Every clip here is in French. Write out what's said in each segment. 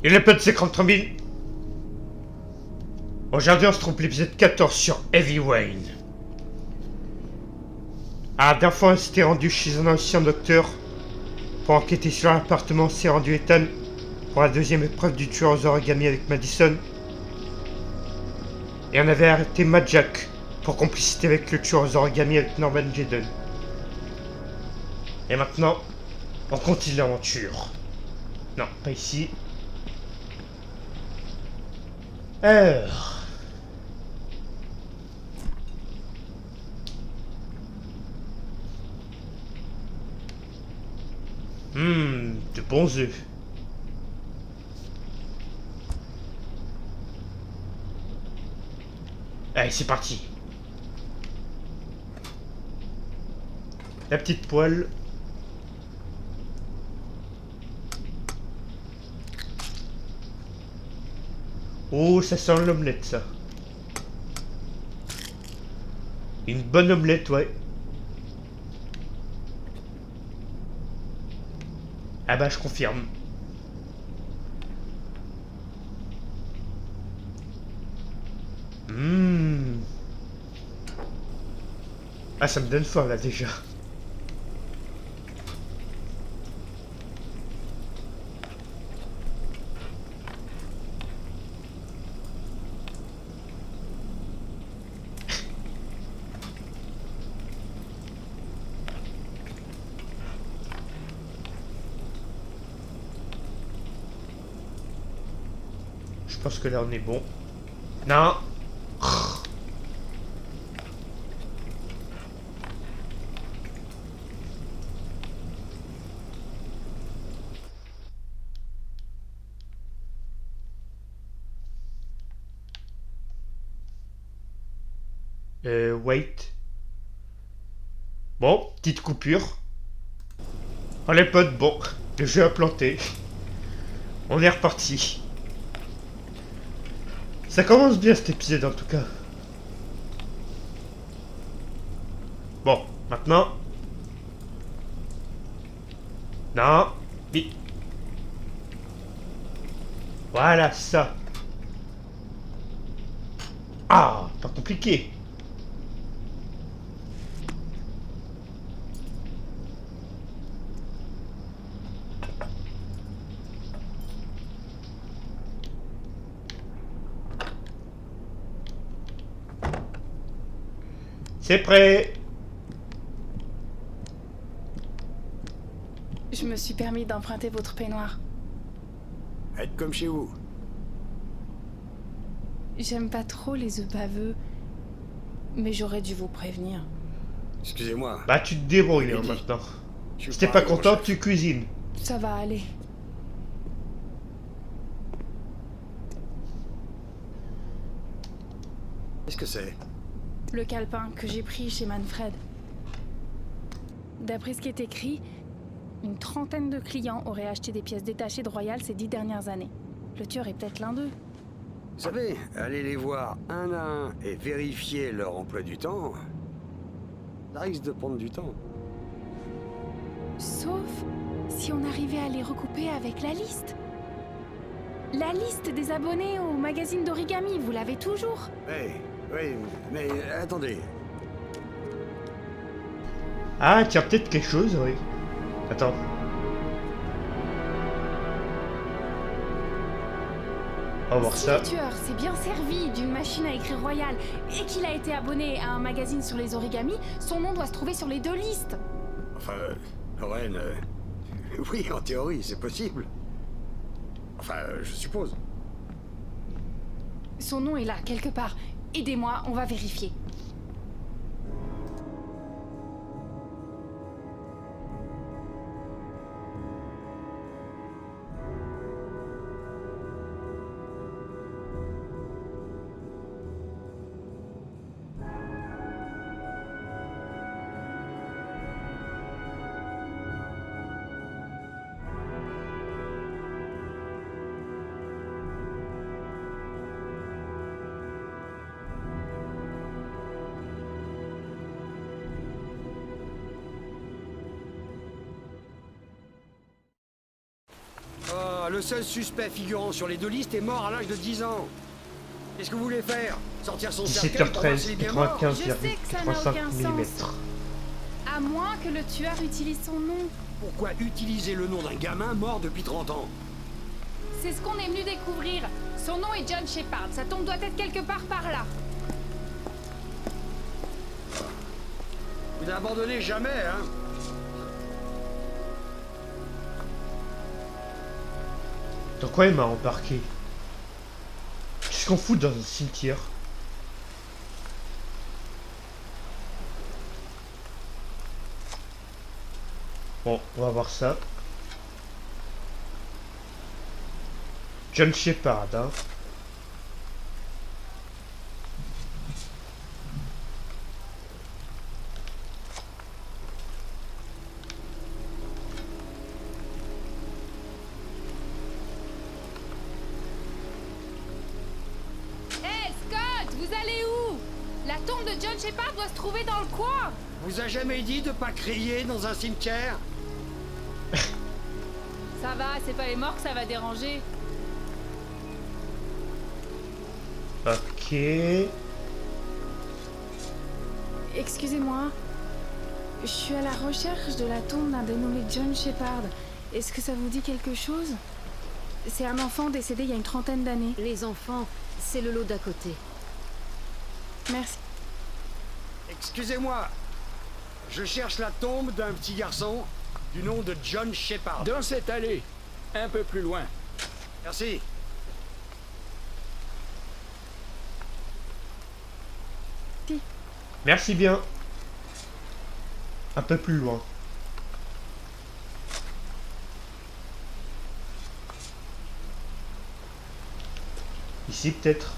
Il est pas de 53 000. Aujourd'hui, on se trouve l'épisode 14 sur Heavy Rain. À la dernière fois, on s'était rendu chez un ancien docteur pour enquêter sur l'appartement. On s'est rendu Ethan pour la deuxième épreuve du tueur aux origami avec Madison. Et on avait arrêté Matt Jack pour complicité avec le tueur aux origami avec Norman Jaden. Et maintenant, on continue l'aventure. Non, pas ici. Alors... de bons œufs. Allez, c'est parti. La petite poêle. Oh, ça sent l'omelette, ça. Une bonne omelette, ouais. Ah bah, je confirme. Ah, ça me donne faim, là, déjà. Je pense que là, on est bon. Non. Wait. Bon, petite coupure. Oh les potes, bon, le jeu a planté. On est reparti. Ça commence bien cet épisode en tout cas. Bon, maintenant. Non, vite. Voilà ça. Ah, pas compliqué. C'est prêt. Je me suis permis d'emprunter votre peignoir. Être comme chez vous. J'aime pas trop les œufs baveux, mais j'aurais dû vous prévenir. Excusez-moi. Bah tu te débrouilles Je hein, l'ai dit. maintenant. Je suis Si t'es pas un grand content, chef. tu cuisines. Ça va aller. Qu'est-ce que c'est? Le calepin que j'ai pris chez Manfred. D'après ce qui est écrit, une trentaine de clients auraient acheté des pièces détachées de Royal ces 10 dernières années. Le tueur est peut-être l'un d'eux. Vous savez, aller les voir un à un et vérifier leur emploi du temps, ça risque de prendre du temps. Sauf si on arrivait à les recouper avec la liste. La liste des abonnés au magazine d'origami, vous l'avez toujours? Oui, mais attendez. Ah, tiens, peut-être quelque chose, oui. Attends. On va voir Si ça. le tueur s'est bien servi d'une machine à écrire Royal et qu'il a été abonné à un magazine sur les origamis, son nom doit se trouver sur les deux listes. Enfin, Lorraine, oui, en théorie, c'est possible. Enfin, je suppose. Son nom est là, quelque part. Aidez-moi, on va vérifier. le seul suspect figurant sur les deux listes est mort à l'âge de 10 ans. Qu'est-ce que vous voulez faire? Sortir son cercueil pour voir s'il 17h13, est bien mort? 95,85 mm. À moins que le tueur utilise son nom. Pourquoi utiliser le nom d'un gamin mort depuis 30 ans? C'est ce qu'on est venu découvrir. Son nom est John Shepard. Sa tombe doit être quelque part par là. Vous n'abandonnez jamais, hein? Dans quoi il m'a embarqué? Qu'est-ce qu'on fout dans un cimetière? Bon, on va voir ça. John Shepard, hein. Hé, Scott, vous allez où? La tombe de John Shepard doit se trouver dans le coin. Vous a jamais dit de pas crier dans un cimetière? Ça va, c'est pas les morts que ça va déranger. Ok. Excusez-moi. Je suis à la recherche de la tombe d'un dénommé John Shepard. Est-ce que ça vous dit quelque chose? C'est un enfant décédé il y a une trentaine d'années. Les enfants, c'est le lot d'à côté. Merci. Excusez-moi. Je cherche la tombe d'un petit garçon du nom de John Shepard. Dans cette allée, un peu plus loin. Merci. Merci bien. Un peu plus loin. Ici peut-être.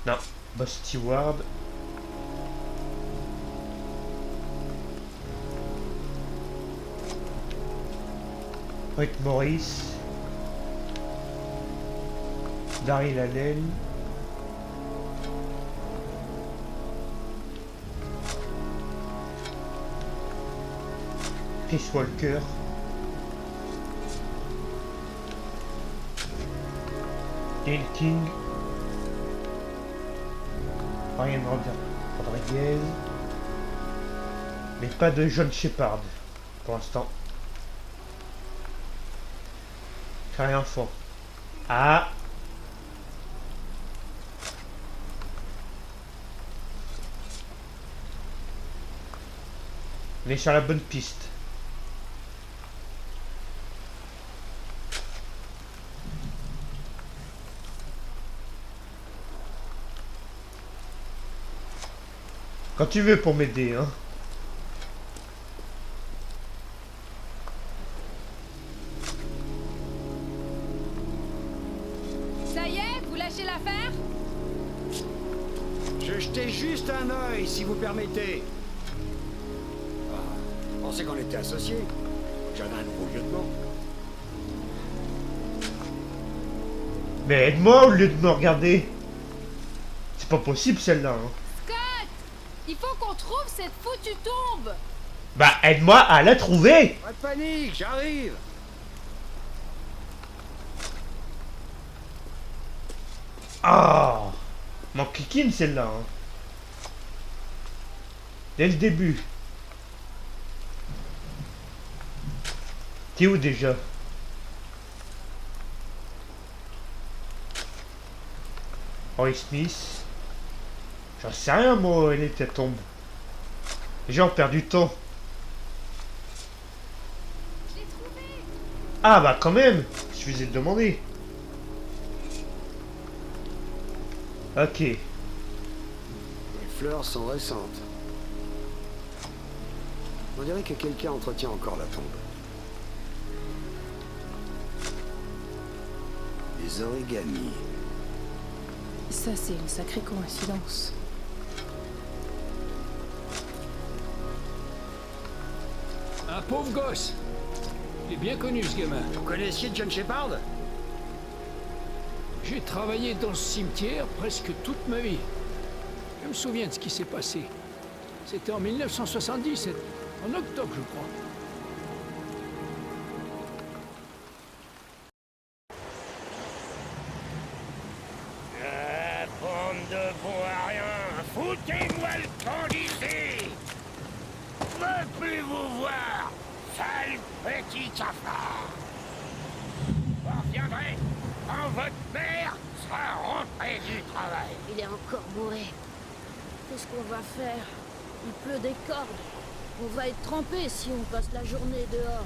Non. Boss Steward. Rick Morris. Daryl Allen. Chris Walker. Gail King. Ryan Rodriguez. Mais pas de John Shepard pour l'instant. Carré enfant. Ah! On est sur la bonne piste. Quand tu veux pour m'aider, hein. Ça y est, vous lâchez l'affaire? Je jetais juste un œil, si vous permettez. Ah, je pensais qu'on était associés. J'avais un nouveau lieutenant. Mais aide-moi au lieu de me regarder. C'est pas possible celle-là, hein. Scott! Il faut qu'on trouve cette foutue tombe! Bah aide-moi à la trouver. Pas de panique, j'arrive. Ah, m'en kikine celle-là, hein. Dès le début. T'es où déjà? Roy Smith. J'en sais rien moi, elle est ta tombe. Les gens perdent du temps. Je l'ai trouvé! Ah bah quand même, il suffisait de demander. Ok. Les fleurs sont récentes. On dirait que quelqu'un entretient encore la tombe. Des origamis. Ça, c'est une sacrée coïncidence. Un pauvre gosse. Il est bien connu, ce gamin. Vous connaissiez John Shepard? J'ai travaillé dans ce cimetière presque toute ma vie. Je me souviens de ce qui s'est passé. C'était en 1970, en octobre, je crois. Sale petit cafard. Vous reviendrez quand votre mère sera rentrée du travail. Il est encore bourré. Qu'est-ce qu'on va faire? Il pleut des cordes. On va être trempé si on passe la journée dehors.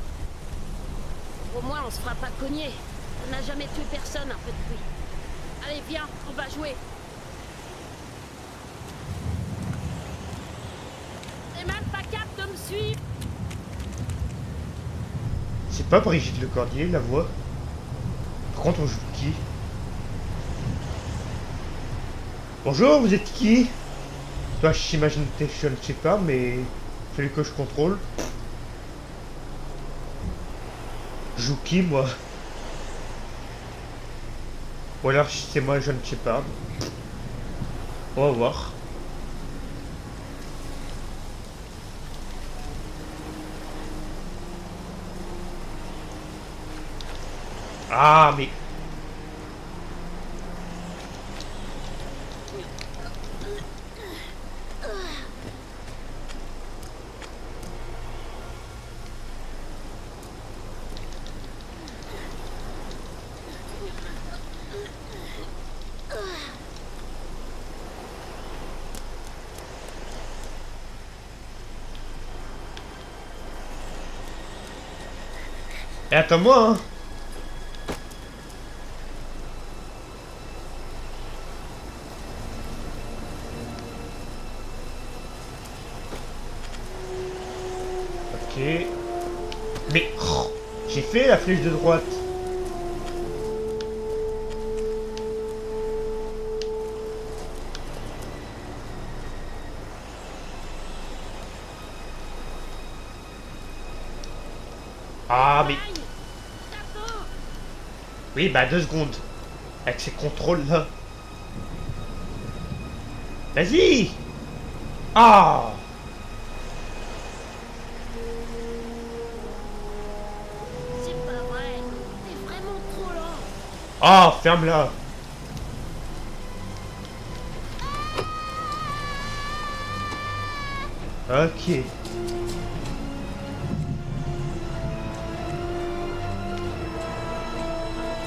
Au moins, on se fera pas cogner. On n'a jamais tué personne un peu de pluie. Allez, viens, on va jouer. T'es même pas capable de me suivre. C'est pas Brigitte Lecordier, la voix. Par contre, on joue qui? Bonjour, vous êtes qui? Toi, j'imagine que je ne sais pas, mais celui que je contrôle. Je joue qui, moi? Ou alors c'est moi, je ne sais pas. On va voir. Ah, mais... Et attends-moi, hein. Ok. Mais... oh, j'ai fait la flèche de droite. Ah, mais... oui, bah 2 secondes. Avec ces contrôles là. Vas-y. Ah. C'est pas vrai. T'es vraiment trop lent. Ah, ferme-la. Ok.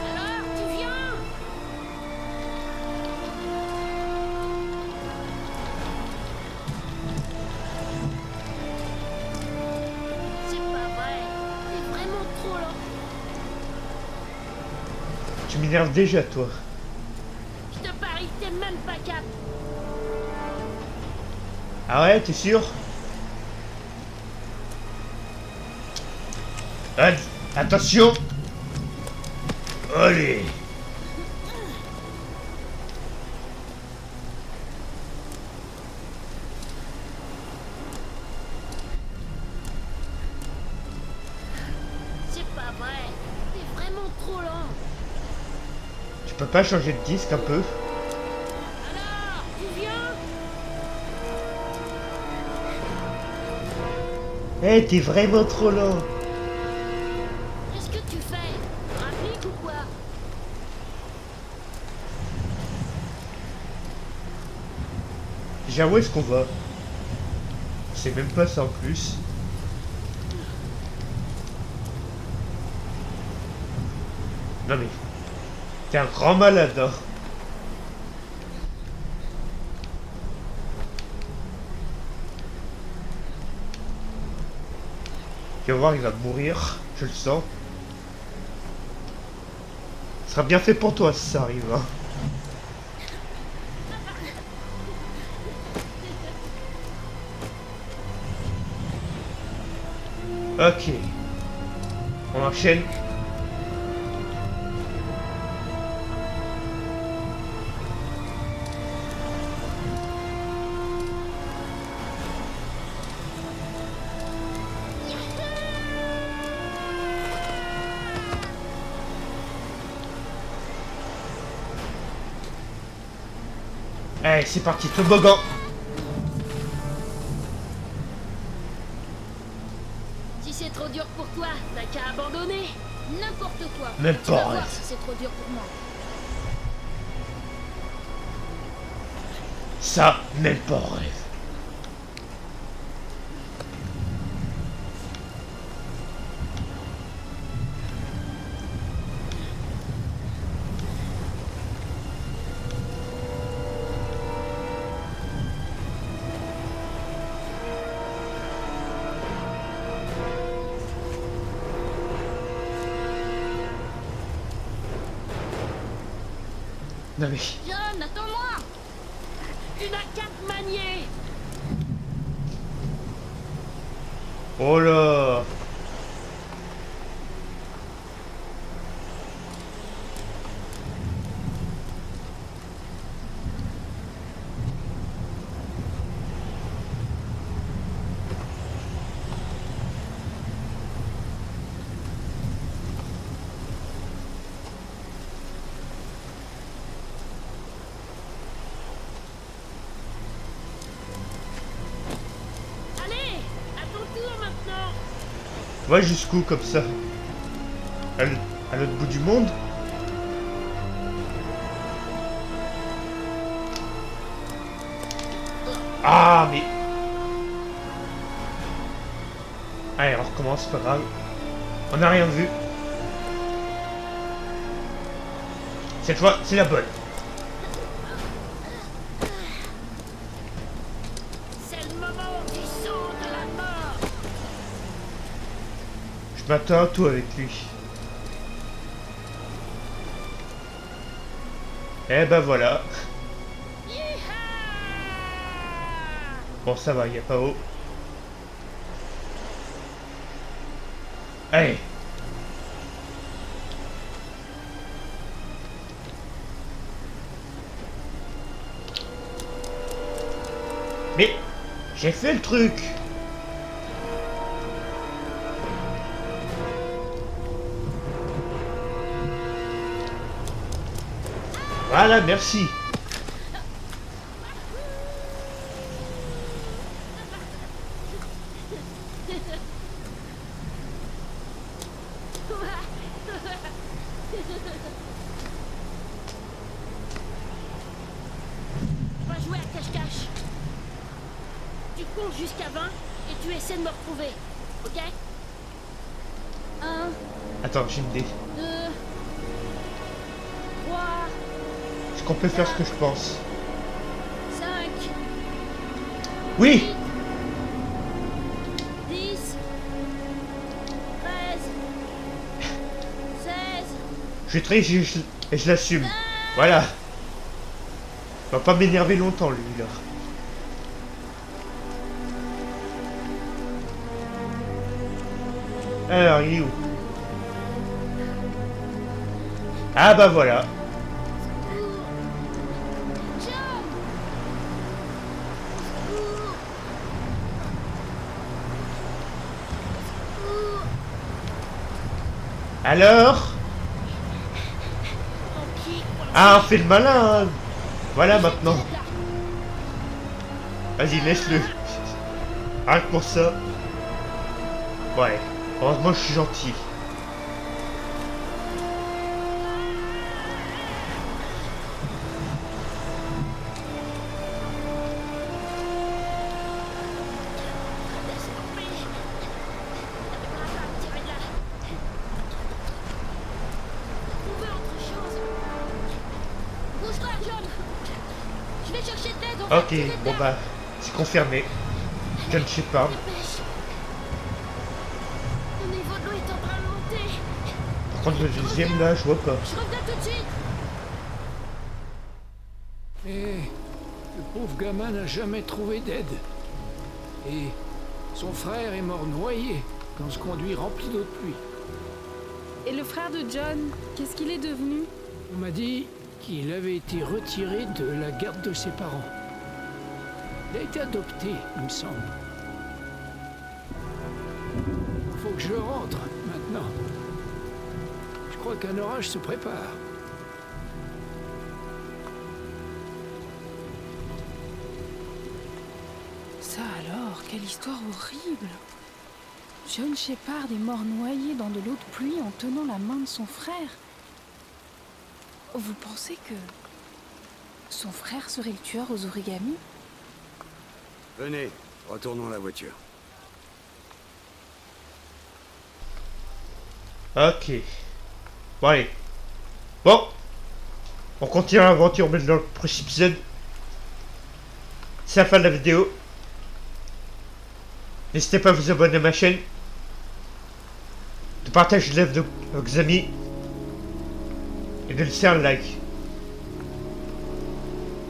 Alors, tu viens? C'est pas vrai. T'es vraiment trop lent. Tu m'énerves déjà, toi. Je te parie que t'es même pas capable. Ah ouais, t'es sûr? Allez, attention. Allez. C'est pas vrai. T'es vraiment trop lent. Tu peux pas changer de disque un peu? Alors, tu viens? Eh, t'es vraiment trop lent. Qu'est-ce que tu fais? Rapplique ou quoi? Déjà, où est-ce qu'on va? C'est même pas ça en plus. Non mais... t'es un grand malade, hein. Tu vas voir, il va mourir. Je le sens. Ce sera bien fait pour toi si ça arrive, hein. Ok. On enchaîne. Allez, c'est parti, toboggan. Si c'est trop dur pour toi, t'as qu'à abandonner. N'importe quoi. Même Tu vas pas, voir ouais. si c'est trop dur pour moi. Ça, même pas en rêve. Non mais... John, attends-moi. Une AK maniée. Oh là. Allez, à ton tour maintenant. Va jusqu'où comme ça? À l'autre bout du monde? Ah mais... Allez, on recommence, c'est pas grave. On n'a rien vu. Cette fois, c'est la bonne. C'est le moment du sang de la mort. Je m'attends à tout avec lui. Eh ben voilà. Yeeha. Bon, ça va, y a pas haut. Allez. Mais j'ai fait le truc. Voilà, merci. On va jouer à cache-cache. Tu comptes jusqu'à 20 et tu essaies de me retrouver. Ok? 1, Attends, j'ai une idée. 2, 3, Est-ce qu'on peut faire ce que je pense? 5, Oui. 10, 13, 16. Je suis triste et je l'assume. Voilà. Il va pas m'énerver longtemps, lui, là. Alors, il est où? Ah bah voilà. Alors? Ah, on fait le malin, hein. Voilà maintenant. Vas-y, laisse-le. Rien que pour ça. Ouais. Heureusement, je suis gentil. Bouge-toi, John. Je vais chercher de l'aide. On va Ok, tirer de bon l'air. bah, c'est confirmé. John Shepard. Dépêche. Le niveau de l'eau est en train de monter. Par contre, le deuxième là, je vois pas. Je reviens tout de suite. Mais le pauvre gamin n'a jamais trouvé d'aide. Et son frère est mort noyé dans ce conduit rempli d'eau de pluie. Et le frère de John, qu'est-ce qu'il est devenu? On m'a dit qu'il avait été retiré de la garde de ses parents. Il a été adopté, il me semble. Faut que je rentre maintenant. Je crois qu'un orage se prépare. Ça alors, quelle histoire horrible! John Shepard est mort noyé dans de l'eau de pluie en tenant la main de son frère. Vous pensez que son frère serait le tueur aux origamis? Venez, retournons à la voiture. Ok. Bon, allez. Bon. On continue l'aventure, mais dans le prochain épisode. C'est la fin de la vidéo. N'hésitez pas à vous abonner à ma chaîne. De partager le live de vos amis. Et de laisser un like.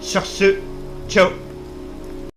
Sur ce, ciao.